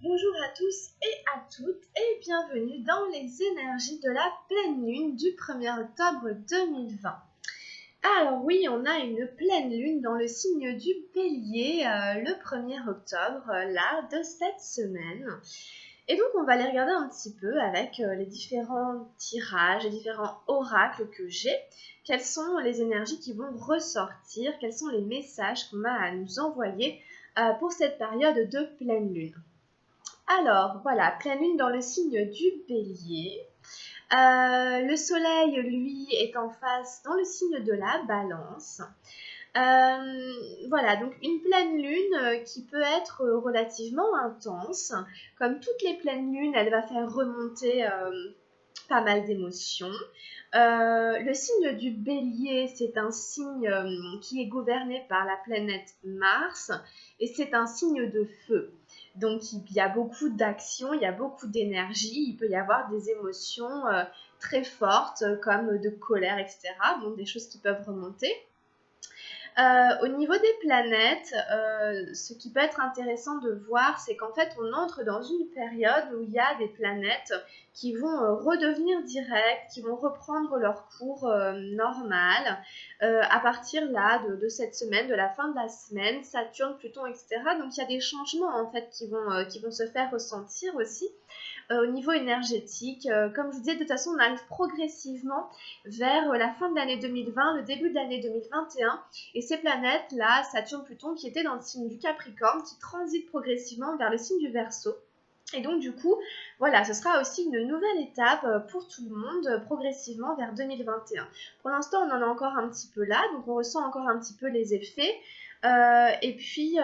Bonjour à tous et à toutes et bienvenue dans les énergies de la pleine lune du 1er octobre 2020. Alors oui, on a une pleine lune dans le signe du Bélier le 1er octobre, là, de cette semaine. Et donc on va les regarder un petit peu avec les différents tirages, les différents oracles que j'ai. Quelles sont les énergies qui vont ressortir, quels sont les messages qu'on a à nous envoyer pour cette période de pleine lune. Alors, voilà, pleine lune dans le signe du Bélier. Le soleil, lui, est en face dans le signe de la Balance. Voilà, donc une pleine lune qui peut être relativement intense. Comme toutes les pleines lunes, elle va faire remonter pas mal d'émotions. Le signe du Bélier, c'est un signe qui est gouverné par la planète Mars et c'est un signe de feu. Donc il y a beaucoup d'action, il y a beaucoup d'énergie, il peut y avoir des émotions très fortes comme de colère, etc. Bon, des choses qui peuvent remonter. Au niveau des planètes, ce qui peut être intéressant de voir, c'est qu'en fait, on entre dans une période où il y a des planètes qui vont redevenir directes, qui vont reprendre leur cours normal à partir là de cette semaine, de la fin de la semaine, Saturne, Pluton, etc. Donc il y a des changements en fait qui vont se faire ressentir aussi. Au niveau énergétique, comme je vous disais, de toute façon, on arrive progressivement vers la fin de l'année 2020, le début de l'année 2021, et ces planètes-là, Saturne, Pluton, qui étaient dans le signe du Capricorne, qui transitent progressivement vers le signe du Verseau. Et donc du coup, voilà, ce sera aussi une nouvelle étape pour tout le monde progressivement vers 2021. Pour l'instant, on en est encore un petit peu là, donc on ressent encore un petit peu les effets. Et puis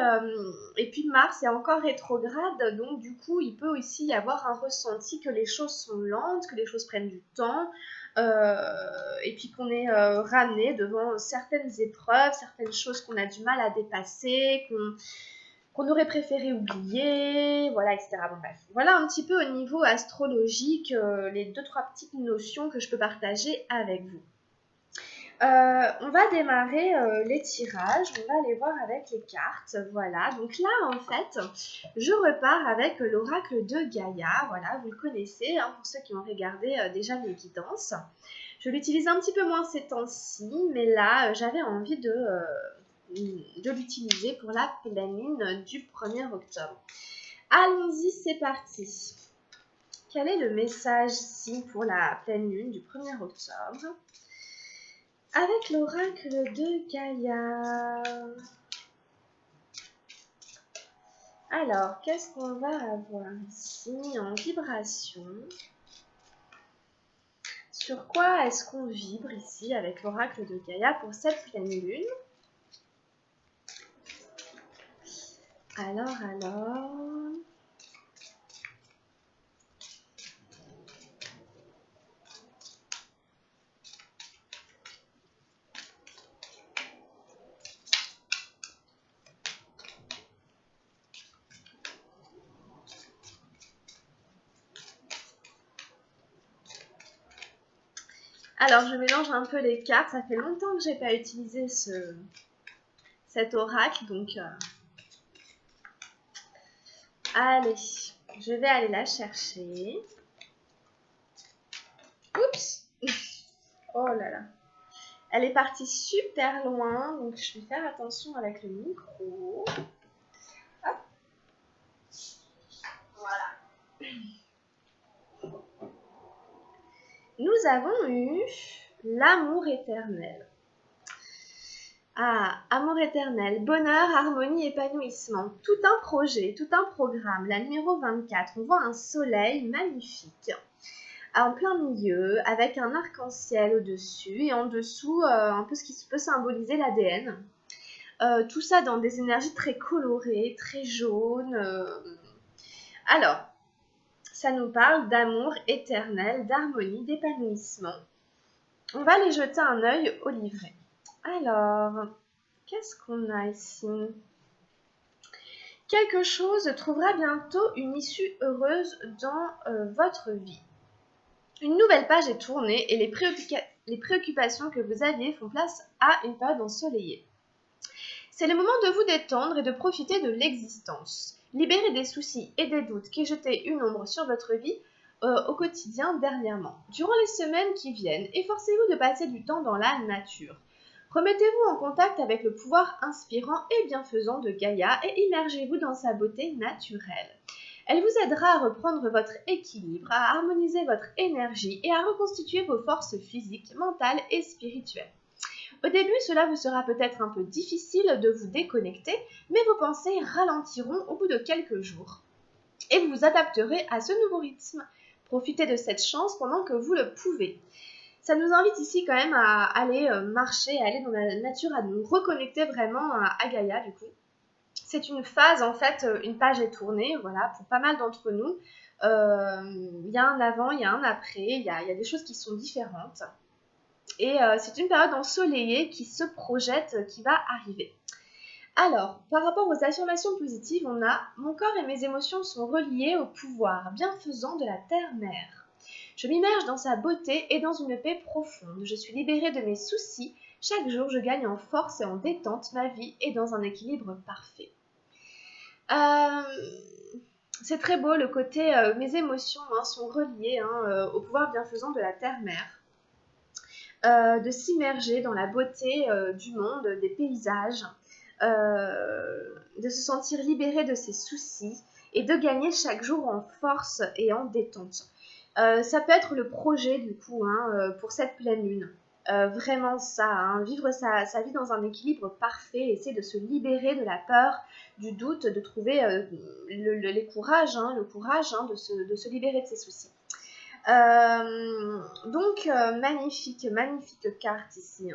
Mars est encore rétrograde, donc du coup, il peut aussi y avoir un ressenti que les choses sont lentes, que les choses prennent du temps, et puis qu'on est ramené devant certaines épreuves, certaines choses qu'on a du mal à dépasser, qu'on aurait préféré oublier, voilà, etc. Bon, bref. Voilà un petit peu au niveau astrologique les 2-3 petites notions que je peux partager avec vous. On va démarrer les tirages, on va aller voir avec les cartes, voilà. Donc là, en fait, je repars avec l'oracle de Gaïa, voilà, vous le connaissez, hein, pour ceux qui ont regardé déjà les guidances. Je l'utilise un petit peu moins ces temps-ci, mais là, j'avais envie de l'utiliser pour la pleine lune du 1er octobre. Allons-y, c'est parti. Quel est le message ici pour la pleine lune du 1er octobre avec l'oracle de Gaïa? Alors, qu'est-ce qu'on va avoir ici en vibration? Sur quoi est-ce qu'on vibre ici avec l'oracle de Gaïa pour cette pleine lune? Alors... Alors, je mélange un peu les cartes. Ça fait longtemps que je n'ai pas utilisé cet oracle, donc... Allez, je vais aller la chercher. Oups! Oh là là. Elle est partie super loin, donc je vais faire attention avec le micro. Hop. Voilà. Nous avons eu l'amour éternel. Ah, amour éternel, bonheur, harmonie, épanouissement. Tout un projet, tout un programme. La numéro 24, on voit un soleil magnifique en plein milieu, avec un arc-en-ciel au-dessus et en dessous, un peu ce qui peut symboliser l'ADN. Tout ça dans des énergies très colorées, très jaunes. Alors, ça nous parle d'amour éternel, d'harmonie, d'épanouissement. On va aller jeter un œil au livret. Alors, qu'est-ce qu'on a ici? Quelque chose trouvera bientôt une issue heureuse dans votre vie. Une nouvelle page est tournée et les préoccupations que vous aviez font place à une période ensoleillée. C'est le moment de vous détendre et de profiter de l'existence. libérer des soucis et des doutes qui jetaient une ombre sur votre vie au quotidien dernièrement. Durant les semaines qui viennent, efforcez-vous de passer du temps dans la nature. Remettez-vous en contact avec le pouvoir inspirant et bienfaisant de Gaïa et immergez-vous dans sa beauté naturelle. Elle vous aidera à reprendre votre équilibre, à harmoniser votre énergie et à reconstituer vos forces physiques, mentales et spirituelles. Au début, cela vous sera peut-être un peu difficile de vous déconnecter, mais vos pensées ralentiront au bout de quelques jours et vous vous adapterez à ce nouveau rythme. Profitez de cette chance pendant que vous le pouvez. Ça nous invite ici quand même à aller marcher, à aller dans la nature, à nous reconnecter vraiment à Gaïa du coup. C'est une phase, en fait, une page est tournée, voilà, pour pas mal d'entre nous. Il y a un avant, il y a un après, il y a des choses qui sont différentes. Et c'est une période ensoleillée qui se projette, qui va arriver. Alors, par rapport aux affirmations positives, on a « Mon corps et mes émotions sont reliés au pouvoir bienfaisant de la terre-mère. Je m'immerge dans sa beauté et dans une paix profonde. Je suis libérée de mes soucis. Chaque jour, je gagne en force et en détente. Ma vie est dans un équilibre parfait. » C'est très beau, le côté mes émotions sont reliées au pouvoir bienfaisant de la terre-mère. De s'immerger dans la beauté du monde, des paysages, de se sentir libéré de ses soucis et de gagner chaque jour en force et en détente. Ça peut être le projet du coup pour cette pleine lune. Vraiment ça, vivre sa vie dans un équilibre parfait, essayer de se libérer de la peur, du doute, de trouver le courage de se libérer de ses soucis. Donc magnifique carte ici.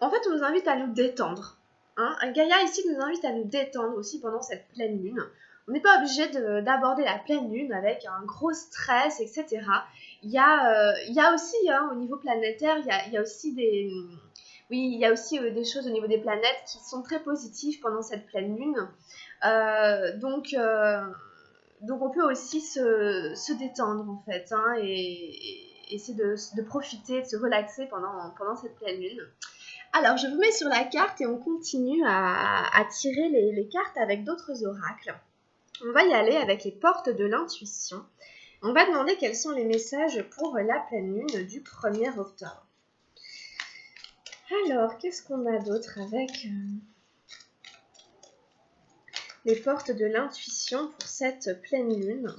En fait, on nous invite à nous détendre. Gaïa ici nous invite à nous détendre aussi pendant cette pleine lune. On n'est pas obligé d'aborder la pleine lune avec un gros stress, etc. Il y a aussi, au niveau planétaire, il y a aussi des choses au niveau des planètes qui sont très positives pendant cette pleine lune. Donc on peut aussi se détendre en fait, et essayer de profiter, de se relaxer pendant cette pleine lune. Alors, je vous mets sur la carte et on continue à tirer les cartes avec d'autres oracles. On va y aller avec les portes de l'intuition. On va demander quels sont les messages pour la pleine lune du 1er octobre. Alors, qu'est-ce qu'on a d'autre avec les portes de l'intuition pour cette pleine lune ?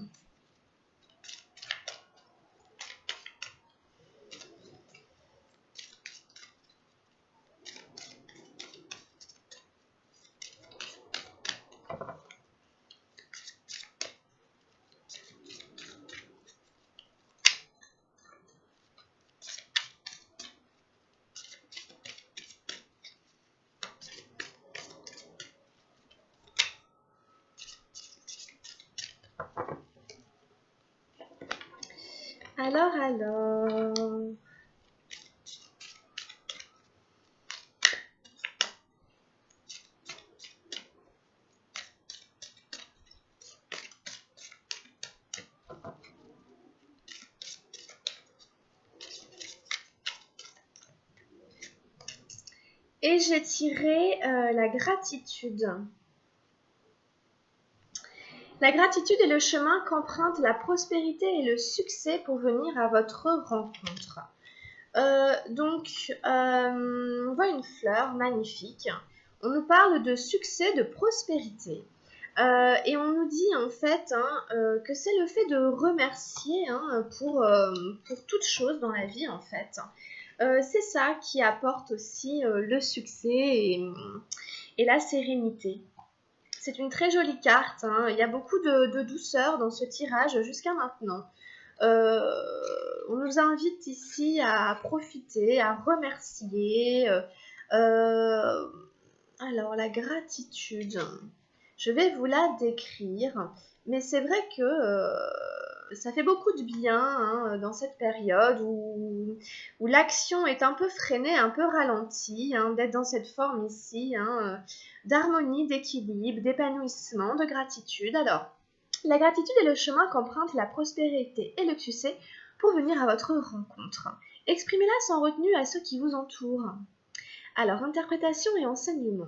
Alors. Et j'ai tiré la gratitude. La gratitude est le chemin qu'empruntent la prospérité et le succès pour venir à votre rencontre. On voit une fleur magnifique. On nous parle de succès, de prospérité. Et on nous dit en fait que c'est le fait de remercier pour toute chose dans la vie en fait. C'est ça qui apporte aussi le succès et la sérénité. C'est une très jolie carte, il y a beaucoup de douceur dans ce tirage jusqu'à maintenant. On nous invite ici à profiter, à remercier. Alors, la gratitude, je vais vous la décrire, mais c'est vrai que ça fait beaucoup de bien dans cette période où l'action est un peu freinée, un peu ralentie, d'être dans cette forme ici, d'harmonie, d'équilibre, d'épanouissement, de gratitude. Alors, la gratitude est le chemin qu'emprunte la prospérité et le succès pour venir à votre rencontre. Exprimez-la sans retenue à ceux qui vous entourent. Alors, interprétation et enseignement.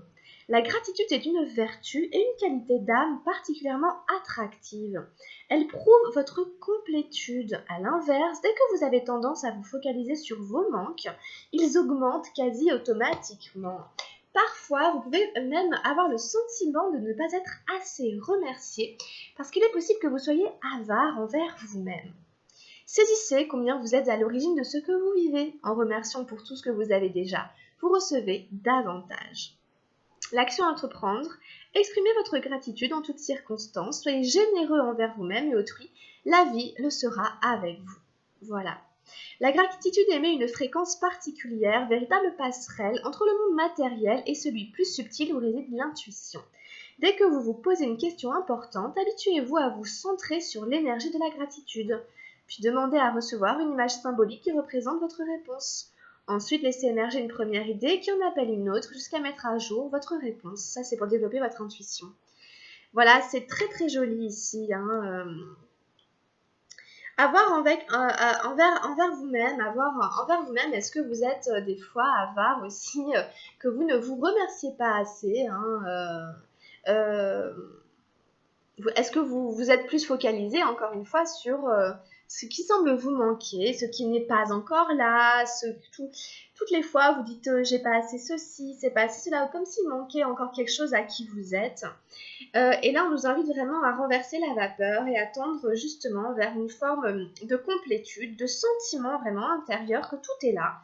La gratitude est une vertu et une qualité d'âme particulièrement attractive. Elle prouve votre complétude. À l'inverse, dès que vous avez tendance à vous focaliser sur vos manques, ils augmentent quasi automatiquement. Parfois, vous pouvez même avoir le sentiment de ne pas être assez remercié parce qu'il est possible que vous soyez avare envers vous-même. Saisissez combien vous êtes à l'origine de ce que vous vivez. En remerciant pour tout ce que vous avez déjà, vous recevez davantage. L'action à entreprendre, exprimez votre gratitude en toutes circonstances, soyez généreux envers vous-même et autrui, la vie le sera avec vous. Voilà. La gratitude émet une fréquence particulière, véritable passerelle entre le monde matériel et celui plus subtil où réside l'intuition. Dès que vous vous posez une question importante, habituez-vous à vous centrer sur l'énergie de la gratitude, puis demandez à recevoir une image symbolique qui représente votre réponse. Ensuite, laissez émerger une première idée qui en appelle une autre jusqu'à mettre à jour votre réponse. Ça, c'est pour développer votre intuition. Voilà, c'est très très joli ici. Avoir envers vous-même, est-ce que vous êtes des fois avare aussi, que vous ne vous remerciez pas assez est-ce que vous êtes plus focalisé, encore une fois, sur ce qui semble vous manquer, ce qui n'est pas encore là, toutes les fois vous dites j'ai pas assez ceci, c'est pas assez cela, comme s'il manquait encore quelque chose à qui vous êtes. Et là, on nous invite vraiment à renverser la vapeur et à tendre justement vers une forme de complétude, de sentiment vraiment intérieur que tout est là.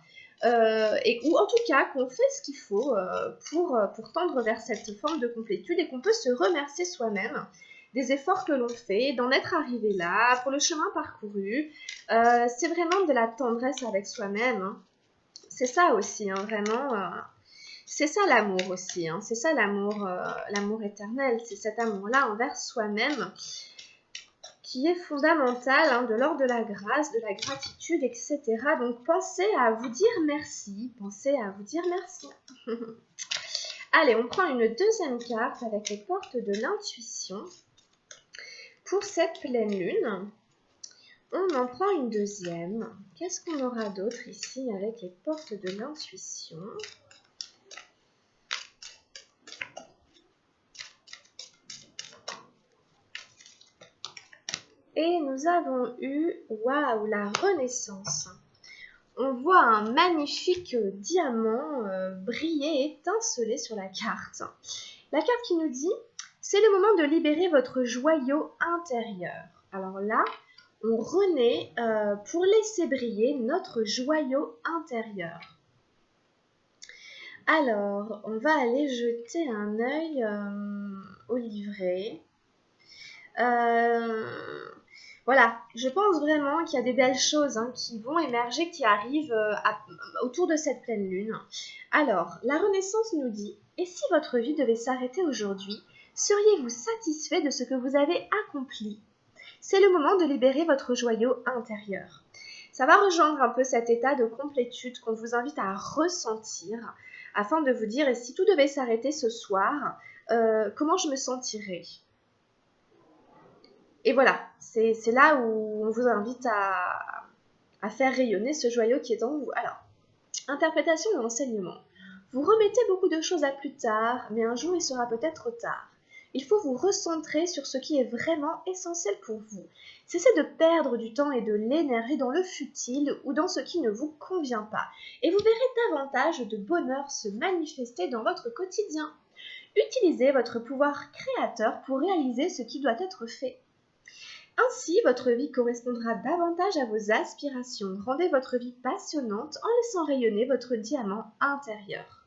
Ou en tout cas qu'on fait ce qu'il faut pour tendre vers cette forme de complétude et qu'on peut se remercier soi-même des efforts que l'on fait, d'en être arrivé là, pour le chemin parcouru. C'est vraiment de la tendresse avec soi-même. Hein. C'est ça aussi, hein, vraiment. C'est ça l'amour aussi. Hein. C'est ça l'amour éternel. C'est cet amour-là envers soi-même qui est fondamental, hein, de l'ordre de la grâce, de la gratitude, etc. Donc pensez à vous dire merci. Pensez à vous dire merci. Allez, on prend une deuxième carte avec les portes de l'intuition. Pour cette pleine lune, on en prend une deuxième. Qu'est-ce qu'on aura d'autre ici avec les portes de l'intuition? Et nous avons eu, waouh, la Renaissance. On voit un magnifique diamant briller, étinceler sur la carte. La carte qui nous dit, c'est le moment de libérer votre joyau intérieur. Alors là, on renaît pour laisser briller notre joyau intérieur. Alors, on va aller jeter un œil au livret. Voilà, je pense vraiment qu'il y a des belles choses qui vont émerger, qui arrivent autour de cette pleine lune. Alors, la Renaissance nous dit, et si votre vie devait s'arrêter aujourd'hui, seriez-vous satisfait de ce que vous avez accompli? C'est le moment de libérer votre joyau intérieur. Ça va rejoindre un peu cet état de complétude qu'on vous invite à ressentir, afin de vous dire, et si tout devait s'arrêter ce soir, comment je me sentirais? Et voilà, c'est là où on vous invite à faire rayonner ce joyau qui est en vous. Alors, interprétation et enseignement. Vous remettez beaucoup de choses à plus tard, mais un jour il sera peut-être trop tard. Il faut vous recentrer sur ce qui est vraiment essentiel pour vous. Cessez de perdre du temps et de l'énergie dans le futile ou dans ce qui ne vous convient pas. Et vous verrez davantage de bonheur se manifester dans votre quotidien. Utilisez votre pouvoir créateur pour réaliser ce qui doit être fait. Ainsi, votre vie correspondra davantage à vos aspirations. Rendez votre vie passionnante en laissant rayonner votre diamant intérieur.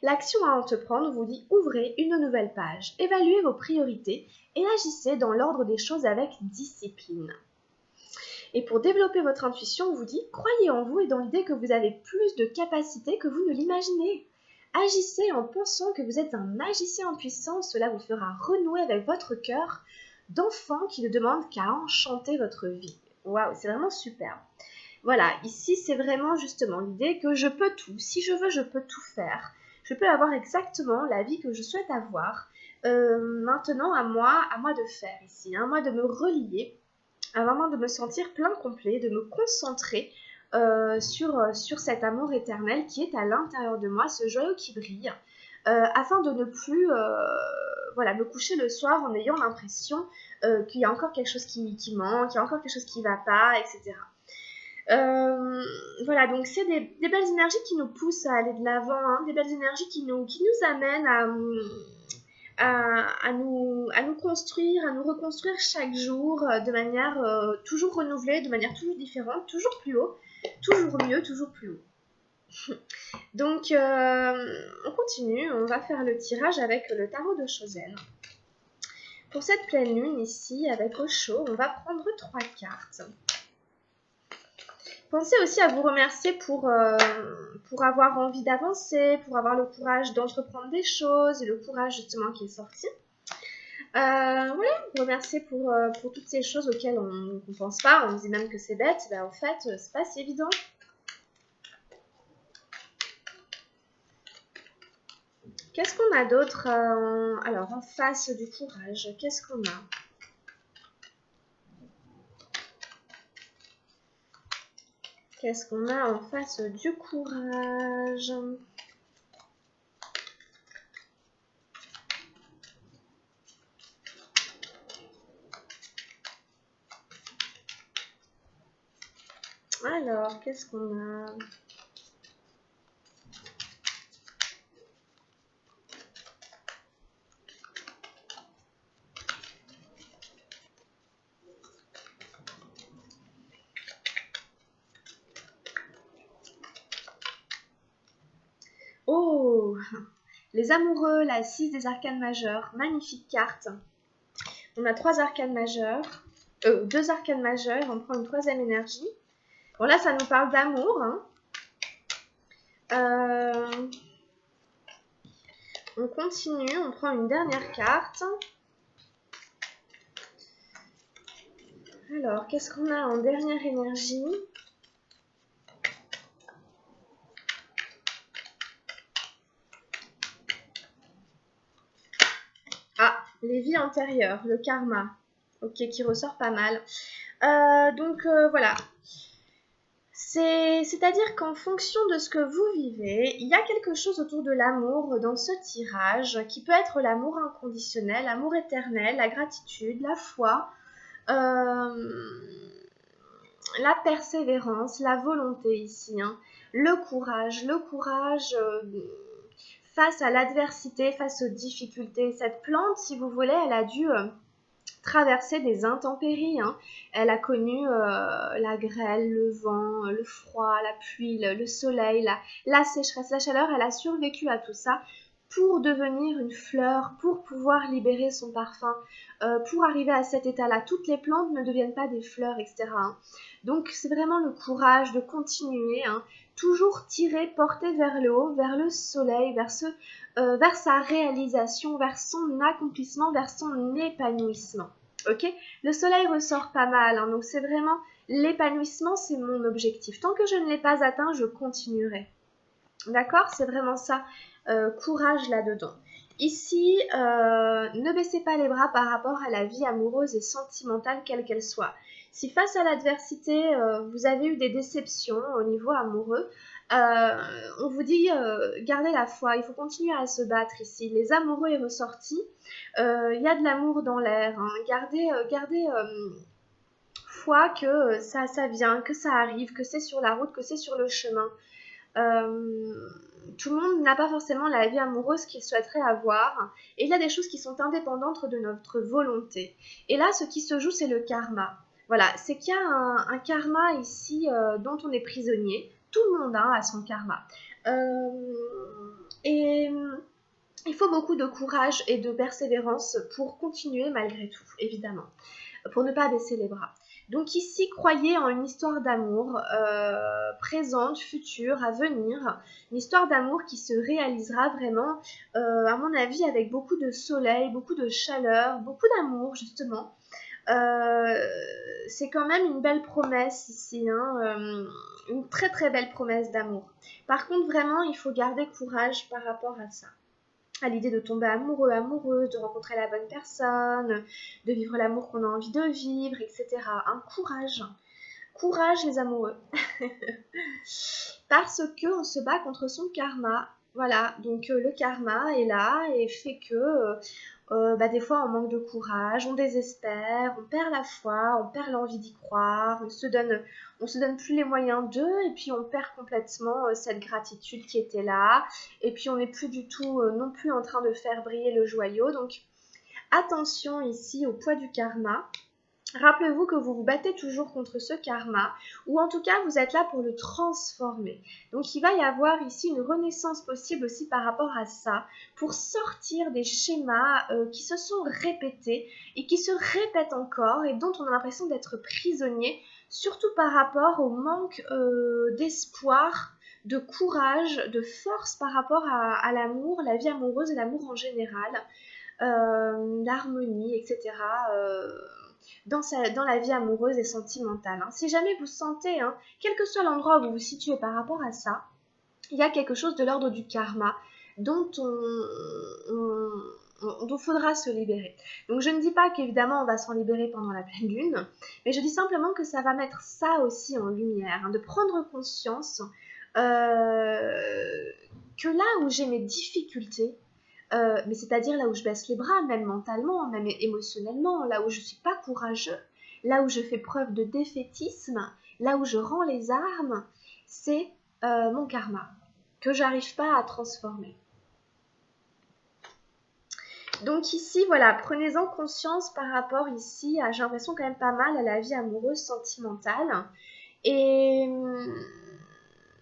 L'action à entreprendre vous dit ouvrez une nouvelle page, évaluez vos priorités et agissez dans l'ordre des choses avec discipline. Et pour développer votre intuition, on vous dit croyez en vous et dans l'idée que vous avez plus de capacités que vous ne l'imaginez. Agissez en pensant que vous êtes un magicien en puissance, cela vous fera renouer avec votre cœur d'enfant qui ne demande qu'à enchanter votre vie. Waouh, c'est vraiment superbe. Voilà, ici c'est vraiment justement l'idée que je peux tout. Si je veux, je peux tout faire. Je peux avoir exactement la vie que je souhaite avoir. Maintenant, à moi de faire ici, à moi de me relier, à vraiment de me sentir plein complet, de me concentrer sur cet amour éternel qui est à l'intérieur de moi, ce joyau qui brille, afin de ne plus voilà, me coucher le soir en ayant l'impression qu'il y a encore quelque chose qui manque, qu'il y a encore quelque chose qui ne va pas, etc. Voilà, donc c'est des belles énergies qui nous poussent à aller de l'avant, hein, des belles énergies qui nous amènent à nous construire, à nous reconstruire chaque jour de manière toujours renouvelée, de manière toujours différente, toujours plus haut, toujours mieux, toujours plus haut. Donc, on continue, on va faire le tirage avec le tarot de Chosen. Pour cette pleine lune ici, avec Osho, on va prendre 3 cartes. Pensez aussi à vous remercier pour avoir envie d'avancer, pour avoir le courage d'entreprendre des choses, et le courage justement qui est sorti. Voilà, vous remercier pour toutes ces choses auxquelles on ne pense pas, on se dit même que c'est bête, ben en fait, c'est pas si évident. Qu'est-ce qu'on a d'autre alors, en face du courage, qu'est-ce qu'on a? Qu'est-ce qu'on a en face du courage? Alors, qu'est-ce qu'on a? Oh, les amoureux, la 6 des arcanes majeurs, magnifique carte. On a 3 arcanes majeurs, 2 arcanes majeurs, on prend une 3e énergie. Bon là, ça nous parle d'amour. Hein. On continue, on prend une dernière carte. Alors, qu'est-ce qu'on a en dernière énergie? Ah, les vies antérieures, le karma. Ok, qui ressort pas mal. Donc, voilà. C'est-à-dire qu'en fonction de ce que vous vivez, il y a quelque chose autour de l'amour dans ce tirage qui peut être l'amour inconditionnel, l'amour éternel, la gratitude, la foi, la persévérance, la volonté ici, hein, le courage face à l'adversité, face aux difficultés. Cette plante, si vous voulez, elle a dû traverser des intempéries. Hein. Elle a connu la grêle, le vent, le froid, la pluie, le soleil, la sécheresse, la chaleur. Elle a survécu à tout ça pour devenir une fleur, pour pouvoir libérer son parfum, pour arriver à cet état-là. Toutes les plantes ne deviennent pas des fleurs, etc. Hein. Donc c'est vraiment le courage de continuer, hein, toujours tirer, porter vers le haut, vers le soleil, vers sa réalisation, vers son accomplissement, vers son épanouissement. Ok, le soleil ressort pas mal, hein, donc c'est vraiment l'épanouissement, c'est mon objectif. Tant que je ne l'ai pas atteint, je continuerai. D'accord, c'est vraiment ça, courage là-dedans. Ici, ne baissez pas les bras par rapport à la vie amoureuse et sentimentale, quelle qu'elle soit. Si face à l'adversité, vous avez eu des déceptions au niveau amoureux, on vous dit gardez la foi, il faut continuer à se battre ici. Les amoureux est ressorti, il y a de l'amour dans l'air. Hein. Gardez foi que ça vient, que ça arrive, que c'est sur la route, que c'est sur le chemin. Tout le monde n'a pas forcément la vie amoureuse qu'il souhaiterait avoir, et il y a des choses qui sont indépendantes de notre volonté. Et là, ce qui se joue, c'est le karma. Voilà, c'est qu'il y a un karma ici dont on est prisonnier. Tout le monde a son karma. Et il faut beaucoup de courage et de persévérance pour continuer malgré tout, évidemment, pour ne pas baisser les bras. Donc ici, croyez en une histoire d'amour présente, future, à venir. Une histoire d'amour qui se réalisera vraiment, à mon avis, avec beaucoup de soleil, beaucoup de chaleur, beaucoup d'amour, justement. C'est quand même une belle promesse ici, hein, une très très belle promesse d'amour. Par contre, vraiment, il faut garder courage par rapport à ça. À l'idée de tomber amoureux, amoureuse, de rencontrer la bonne personne, de vivre l'amour qu'on a envie de vivre, etc. Un courage. Courage les amoureux. Parce que on se bat contre son karma. Voilà, donc le karma est là et fait que des fois on manque de courage, on désespère, on perd la foi, on perd l'envie d'y croire, on se donne plus les moyens d'eux et puis on perd complètement cette gratitude qui était là et puis on n'est plus du tout non plus en train de faire briller le joyau. Donc attention ici au poids du karma. Rappelez-vous que vous vous battez toujours contre ce karma, ou en tout cas vous êtes là pour le transformer. Donc il va y avoir ici une renaissance possible aussi par rapport à ça, pour sortir des schémas qui se sont répétés et qui se répètent encore et dont on a l'impression d'être prisonnier, surtout par rapport au manque d'espoir, de courage, de force par rapport à l'amour, la vie amoureuse et l'amour en général, l'harmonie, etc. Dans la vie amoureuse et sentimentale. Hein. Si jamais vous sentez, quel que soit l'endroit où vous vous situez par rapport à ça, il y a quelque chose de l'ordre du karma dont dont faudra se libérer. Donc je ne dis pas qu'évidemment on va s'en libérer pendant la pleine lune, mais je dis simplement que ça va mettre ça aussi en lumière, de prendre conscience que là où j'ai mes difficultés, mais c'est-à-dire là où je baisse les bras, même mentalement, même émotionnellement, là où je ne suis pas courageux, là où je fais preuve de défaitisme, là où je rends les armes, c'est mon karma, que j'arrive pas à transformer. Donc ici, voilà, prenez-en conscience par rapport ici, j'ai l'impression quand même pas mal à la vie amoureuse, sentimentale. Et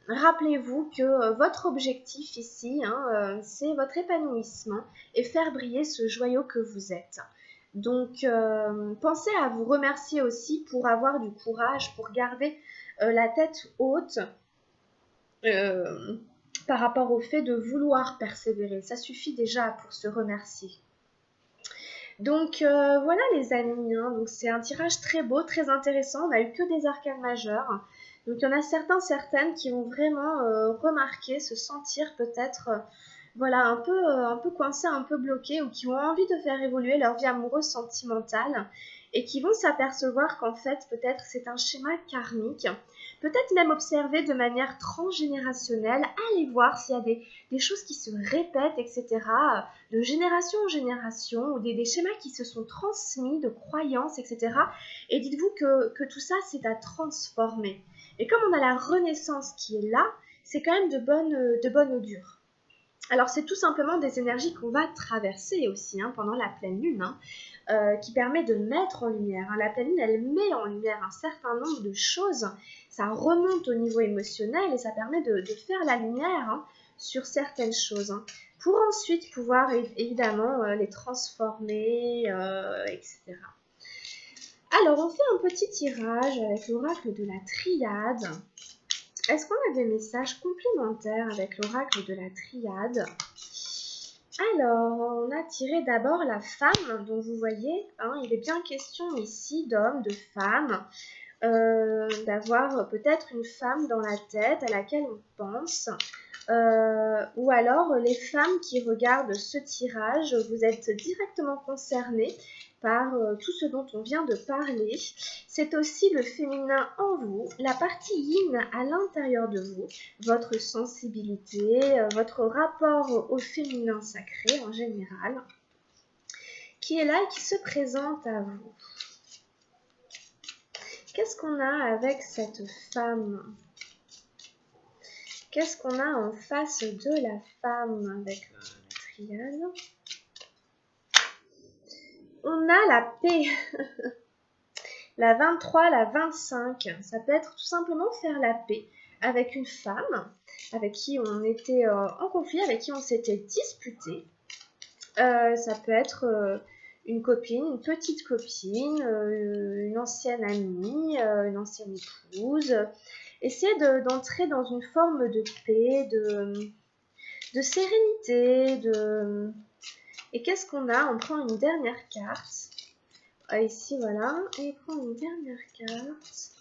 rappelez-vous que votre objectif ici, c'est votre épanouissement et faire briller ce joyau que vous êtes. Donc, pensez à vous remercier aussi pour avoir du courage, pour garder la tête haute par rapport au fait de vouloir persévérer. Ça suffit déjà pour se remercier. Donc voilà les amis, donc c'est un tirage très beau, très intéressant. On n'a eu que des arcanes majeures. Donc il y en a certaines qui vont vraiment remarquer, se sentir peut-être voilà, un peu coincées, un peu bloquées, ou qui ont envie de faire évoluer leur vie amoureuse sentimentale et qui vont s'apercevoir qu'en fait peut-être c'est un schéma karmique, peut-être même observer de manière transgénérationnelle, aller voir s'il y a des choses qui se répètent, etc., de génération en génération, ou des schémas qui se sont transmis, de croyances, etc. Et dites-vous que tout ça, c'est à transformer. Et comme on a la renaissance qui est là, c'est quand même de bonne augure. Alors c'est tout simplement des énergies qu'on va traverser aussi pendant la pleine lune, qui permet de mettre en lumière. La pleine lune, elle met en lumière un certain nombre de choses. Ça remonte au niveau émotionnel et ça permet de faire la lumière sur certaines choses, pour ensuite pouvoir évidemment les transformer, etc. Alors on fait un petit tirage avec l'oracle de la triade. Est-ce qu'on a des messages complémentaires avec l'oracle de la triade? Alors, on a tiré d'abord la femme, dont vous voyez, il est bien question ici d'homme, de femme, d'avoir peut-être une femme dans la tête à laquelle on pense, ou alors les femmes qui regardent ce tirage, vous êtes directement concernées par tout ce dont on vient de parler. C'est aussi le féminin en vous, la partie yin à l'intérieur de vous, votre sensibilité, votre rapport au féminin sacré en général, qui est là et qui se présente à vous. Qu'est-ce qu'on a avec cette femme? Qu'est-ce qu'on a en face de la femme avec la triade? On a la paix. La 23, la 25, ça peut être tout simplement faire la paix avec une femme avec qui on était en conflit, avec qui on s'était disputé. Ça peut être une copine, une petite copine, une ancienne amie, une ancienne épouse. Essayez d'entrer dans une forme de paix, de sérénité, Et qu'est-ce qu'on a? On prend une dernière carte. Ici, voilà. Et on prend une dernière carte.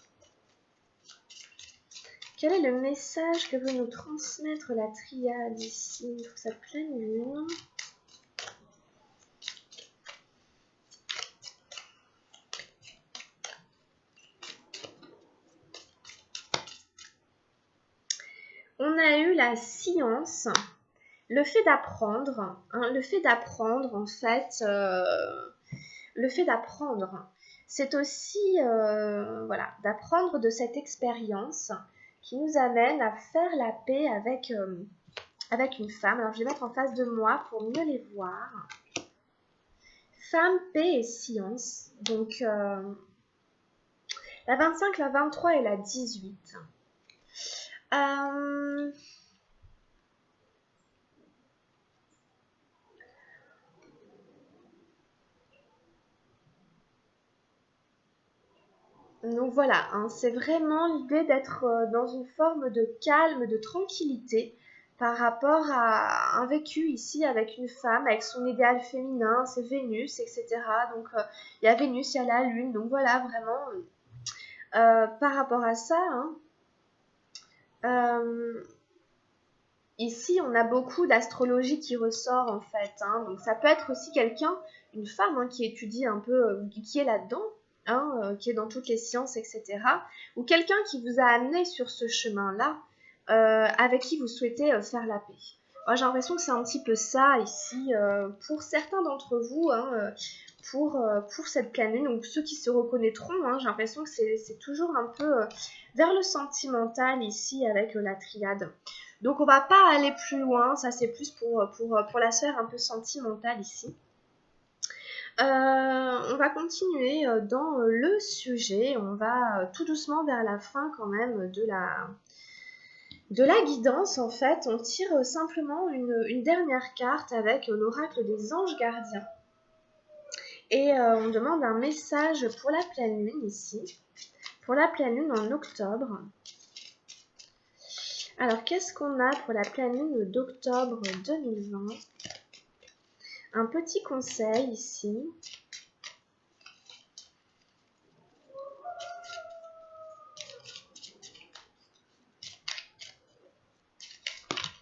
Quel est le message que veut nous transmettre la triade ici pour cette pleine lune? la science, le fait d'apprendre, hein, le fait d'apprendre en fait, le fait d'apprendre, c'est aussi voilà, d'apprendre de cette expérience qui nous amène à faire la paix avec une femme. Alors je vais mettre en face de moi pour mieux les voir. Femme, paix et science. Donc la 25, la 23 et la 18. Donc voilà, hein, c'est vraiment l'idée d'être dans une forme de calme, de tranquillité par rapport à un vécu ici avec une femme, avec son idéal féminin, c'est Vénus, etc. Donc il y a Vénus, il y a la Lune, donc voilà, vraiment, par rapport à ça, hein, ici on a beaucoup d'astrologie qui ressort en fait, hein, donc ça peut être aussi quelqu'un, une femme hein, qui étudie un peu, qui est là-dedans, hein, qui est dans toutes les sciences, etc. Ou quelqu'un qui vous a amené sur ce chemin-là, avec qui vous souhaitez faire la paix. Moi, j'ai l'impression que c'est un petit peu ça ici, pour certains d'entre vous, hein, pour cette pleine lune, donc ceux qui se reconnaîtront, hein, j'ai l'impression que c'est toujours un peu vers le sentimental ici avec la triade. Donc on va pas aller plus loin, ça c'est plus pour la sphère un peu sentimentale ici. On va continuer dans le sujet, on va tout doucement vers la fin quand même de la guidance. En fait, on tire simplement une dernière carte avec l'oracle des anges gardiens. Et on demande un message pour la pleine lune ici, pour la pleine lune en octobre. Alors, qu'est-ce qu'on a pour la pleine lune d'octobre 2020 ? Un petit conseil ici.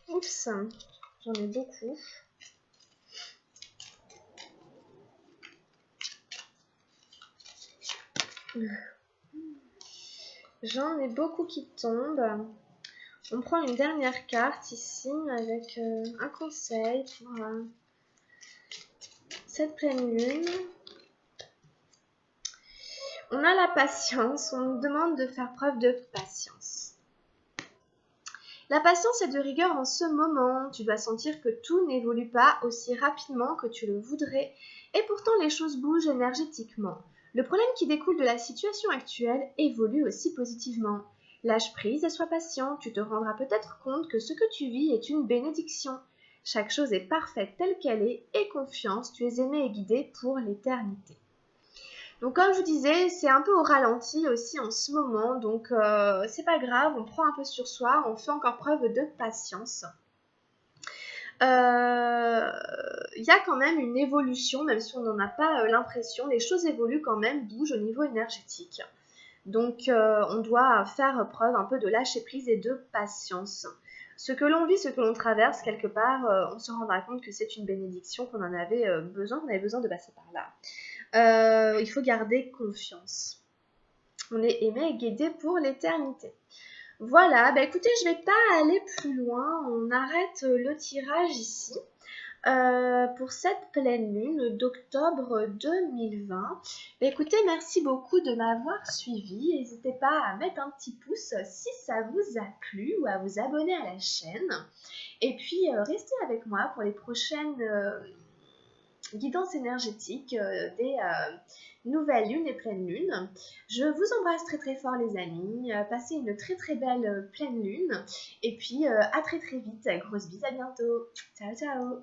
Oups, j'en ai beaucoup. J'en ai beaucoup qui tombent. On prend une dernière carte ici avec un conseil pour cette pleine lune. On a la patience, on nous demande de faire preuve de patience. La patience est de rigueur en ce moment. Tu dois sentir que tout n'évolue pas aussi rapidement que tu le voudrais et pourtant les choses bougent énergétiquement. Le problème qui découle de la situation actuelle évolue aussi positivement. Lâche prise et sois patient, tu te rendras peut-être compte que ce que tu vis est une bénédiction. Chaque chose est parfaite telle qu'elle est, aie confiance, tu es aimé et guidé pour l'éternité. Donc comme je vous disais, c'est un peu au ralenti aussi en ce moment, donc c'est pas grave, on prend un peu sur soi, on fait encore preuve de patience. Il y a quand même une évolution, même si on n'en a pas l'impression, les choses évoluent quand même, bougent au niveau énergétique. Donc on doit faire preuve un peu de lâcher prise et de patience. Ce que l'on vit, ce que l'on traverse, quelque part, on se rendra compte que c'est une bénédiction, qu'on en avait besoin, qu'on avait besoin de passer par là. Il faut garder confiance. On est aimé et guidé pour l'éternité. Voilà, bah écoutez, je ne vais pas aller plus loin, on arrête le tirage ici. Pour cette pleine lune d'octobre 2020. Bah écoutez, merci beaucoup de m'avoir suivi. N'hésitez pas à mettre un petit pouce si ça vous a plu ou à vous abonner à la chaîne. Et puis, restez avec moi pour les prochaines guidance énergétique des nouvelles lunes et pleines lunes. Je vous embrasse très très fort les amis, passez une très très belle pleine lune et puis à très très vite, grosse bise, à bientôt, ciao ciao.